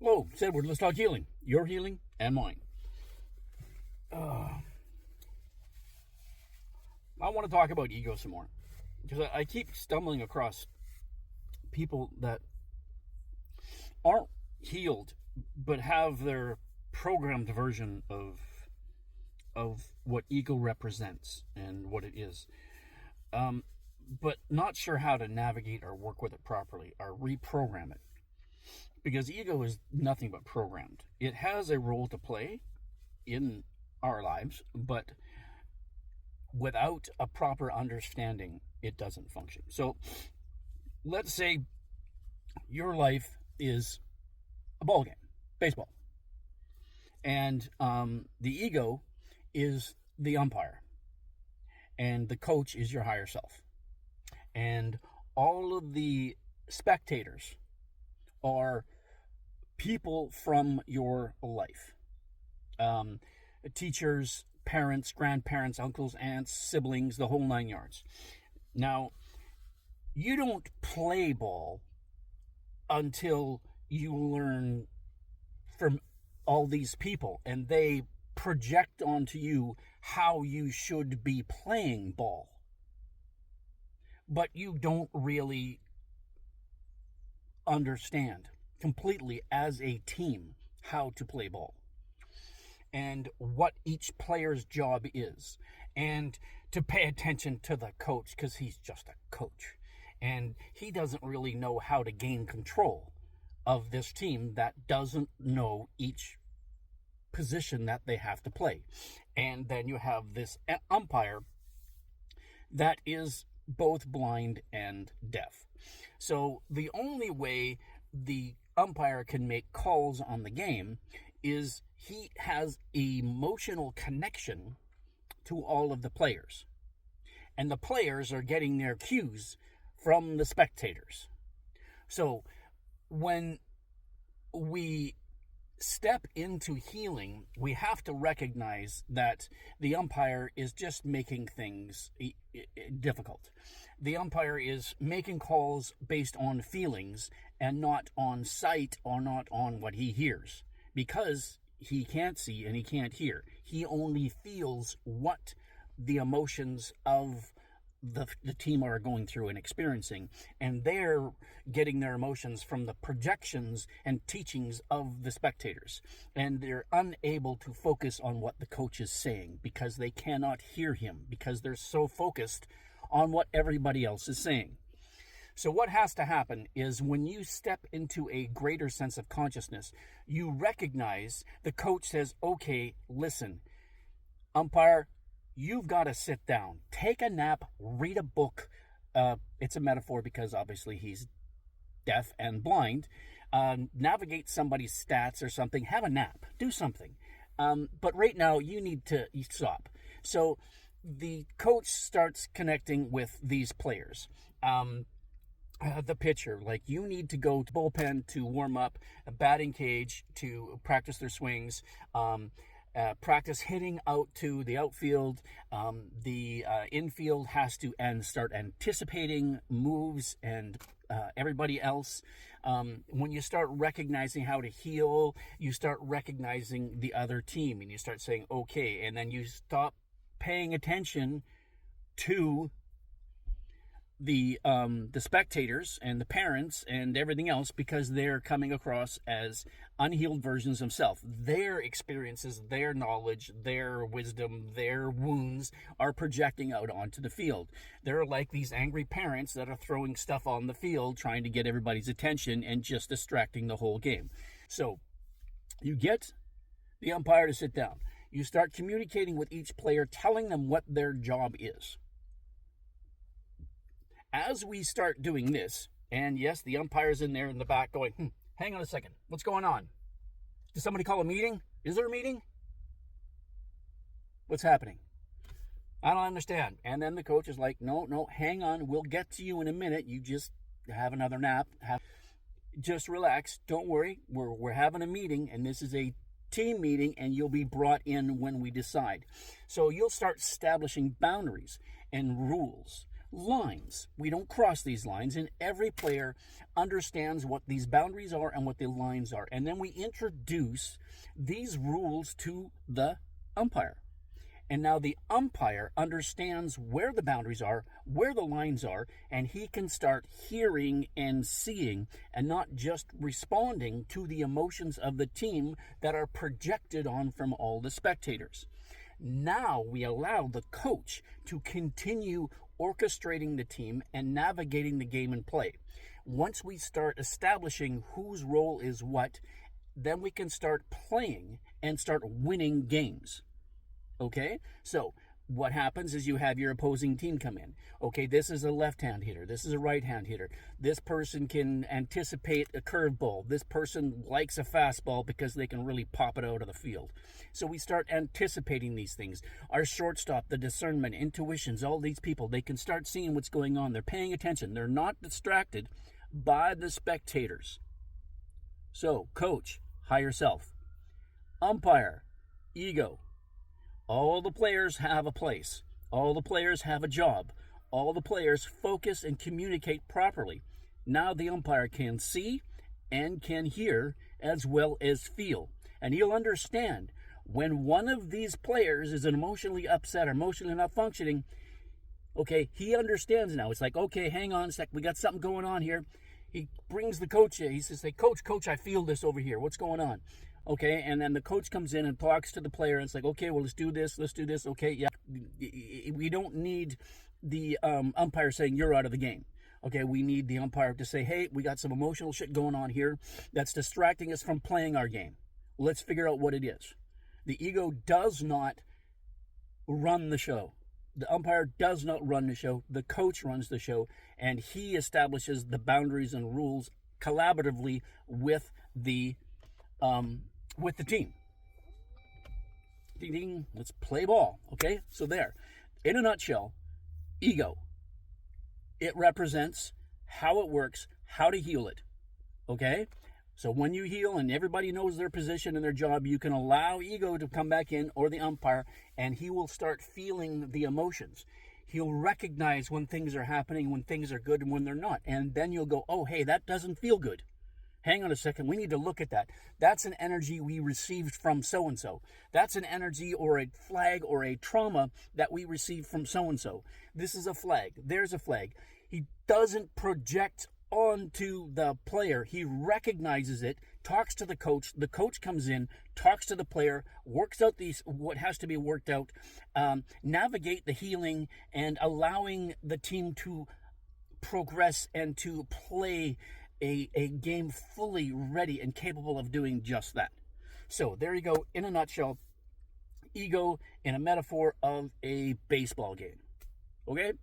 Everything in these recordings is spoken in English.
Hello, it's Edward. Let's talk healing. Your healing and mine. I want to talk about ego some more because I keep stumbling across people that aren't healed but have their programmed version of what ego represents and what it is, but not sure how to navigate or work with it properly or reprogram it. Because ego is nothing but programmed. It has a role to play in our lives, but without a proper understanding, it doesn't function. So let's say your life is a ball game, baseball, and the ego is the umpire, and the coach is your higher self, and all of the spectators are people from your life, teachers, parents, grandparents, uncles, aunts, siblings, the whole 9 yards. Now, you don't play ball until you learn from all these people and they project onto you how you should be playing ball. But you don't really understand completely as a team how to play ball and what each player's job is, and to pay attention to the coach because he's just a coach and he doesn't really know how to gain control of this team that doesn't know each position that they have to play. And then you have this umpire that is both blind and deaf. So the only way the umpire can make calls on the game is he has emotional connection to all of the players. And the players are getting their cues from the spectators. So when we step into healing, we have to recognize that the umpire is just making things difficult. The umpire is making calls based on feelings and not on sight or not on what he hears, because he can't see and he can't hear. He only feels what the emotions of the team are going through and experiencing, and they're getting their emotions from the projections and teachings of the spectators, and they're unable to focus on what the coach is saying because they cannot hear him because they're so focused on what everybody else is saying. So what has to happen is when you step into a greater sense of consciousness, you recognize the coach says, okay, listen, umpire, you've got to sit down, take a nap, read a book. It's a metaphor because obviously he's deaf and blind. Navigate somebody's stats or something, have a nap, do something. But right now you need to stop. So the coach starts connecting with these players. The pitcher, like, you need to go to bullpen to warm up, a batting cage to practice their swings, practice hitting out to the outfield. The infield has to start anticipating moves and everybody else. When you start recognizing how to heal, you start recognizing the other team and you start saying, okay, and then you stop paying attention to the spectators and the parents and everything else because they're coming across as unhealed versions of self. Their experiences, their knowledge, their wisdom, their wounds are projecting out onto the field. They're like these angry parents that are throwing stuff on the field, trying to get everybody's attention and just distracting the whole game. So you get the umpire to sit down. You start communicating with each player, telling them what their job is. As we start doing this, and yes, the umpire's in there in the back going, hang on a second, what's going on? Did somebody call a meeting? Is there a meeting? What's happening? I don't understand. And then the coach is like, no, hang on, we'll get to you in a minute. You just have another nap. Just relax. Don't worry. We're having a meeting, and this is a team meeting, and you'll be brought in when we decide. So you'll start establishing boundaries and rules lines. We don't cross these lines, and every player understands what these boundaries are and what the lines are. And then we introduce these rules to the umpire. And now the umpire understands where the boundaries are, where the lines are, and he can start hearing and seeing and not just responding to the emotions of the team that are projected on from all the spectators. Now we allow the coach to continue orchestrating the team and navigating the game and play. Once we start establishing whose role is what, then we can start playing and start winning games. Okay, so what happens is you have your opposing team come in. Okay, this is a left-hand hitter. This is a right-hand hitter. This person can anticipate a curveball. This person likes a fastball because they can really pop it out of the field. So we start anticipating these things. Our shortstop, the discernment, intuitions, all these people, they can start seeing what's going on. They're paying attention. They're not distracted by the spectators. So, coach, higher self. Umpire, ego. All the players have a place. All the players have a job. All the players focus and communicate properly. Now the umpire can see and can hear as well as feel. And he'll understand when one of these players is emotionally upset or emotionally not functioning. Okay, he understands now. It's like, okay, hang on a sec. We got something going on here. He brings the coach in. He says, hey, coach, I feel this over here. What's going on? Okay, and then the coach comes in and talks to the player, and it's like, okay, well, let's do this. Okay, yeah, we don't need the umpire saying you're out of the game. Okay, we need the umpire to say, hey, we got some emotional shit going on here that's distracting us from playing our game. Let's figure out what it is. The ego does not run the show. The umpire does not run the show. The coach runs the show, and he establishes the boundaries and rules collaboratively with the team. Ding, ding, let's play ball. Okay, so there. In a nutshell, ego. It represents how it works, how to heal it. Okay? So when you heal and everybody knows their position and their job, you can allow ego to come back in, or the umpire, and he will start feeling the emotions. He'll recognize when things are happening, when things are good and when they're not. And then you'll go, oh, hey, that doesn't feel good. Hang on a second, we need to look at that. That's an energy we received from so-and-so. That's an energy or a flag or a trauma that we received from so-and-so. This is a flag. There's a flag. He doesn't project onto the player. He recognizes it, talks to the coach. The coach comes in, talks to the player, works out what has to be worked out, navigate the healing, and allowing the team to progress and to play a game fully ready and capable of doing just that. So there you go, in a nutshell, ego in a metaphor of a baseball game. Okay?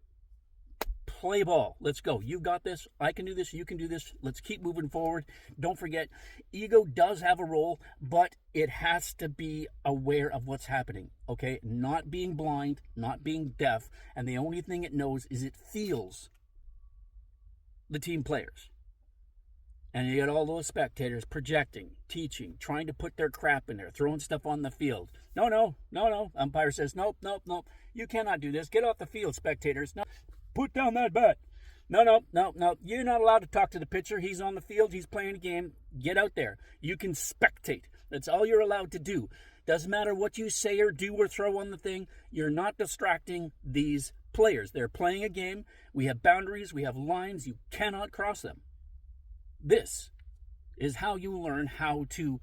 Play ball. Let's go. You got this. I can do this. You can do this. Let's keep moving forward. Don't forget, ego does have a role, but it has to be aware of what's happening. Okay? Not being blind, not being deaf, and the only thing it knows is it feels the team players. And you get all those spectators projecting, teaching, trying to put their crap in there, throwing stuff on the field. No. Umpire says, nope. You cannot do this. Get off the field, spectators. No. Put down that bat. No. You're not allowed to talk to the pitcher. He's on the field. He's playing a game. Get out there. You can spectate. That's all you're allowed to do. Doesn't matter what you say or do or throw on the thing. You're not distracting these players. They're playing a game. We have boundaries. We have lines. You cannot cross them. This is how you learn how to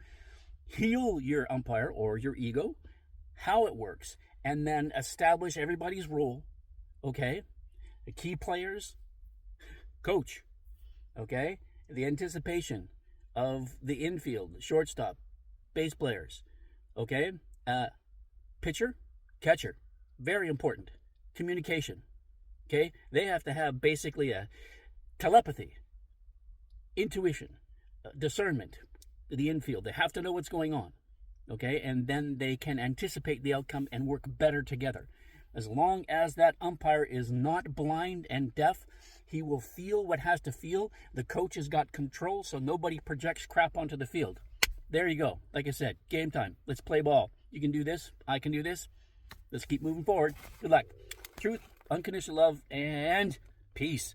heal your umpire or your ego, how it works, and then establish everybody's role, okay? The key players, coach, okay? The anticipation of the infield, shortstop, base players, okay? Pitcher, catcher, very important. Communication, okay? They have to have basically a telepathy, intuition, discernment, the infield. They have to know what's going on, okay? And then they can anticipate the outcome and work better together. As long as that umpire is not blind and deaf, he will feel what has to feel. The coach has got control, so nobody projects crap onto the field. There you go. Like I said, game time. Let's play ball. You can do this. I can do this. Let's keep moving forward. Good luck. Truth, unconditional love, and peace.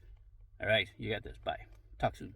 All right, you got this. Bye. Talk soon.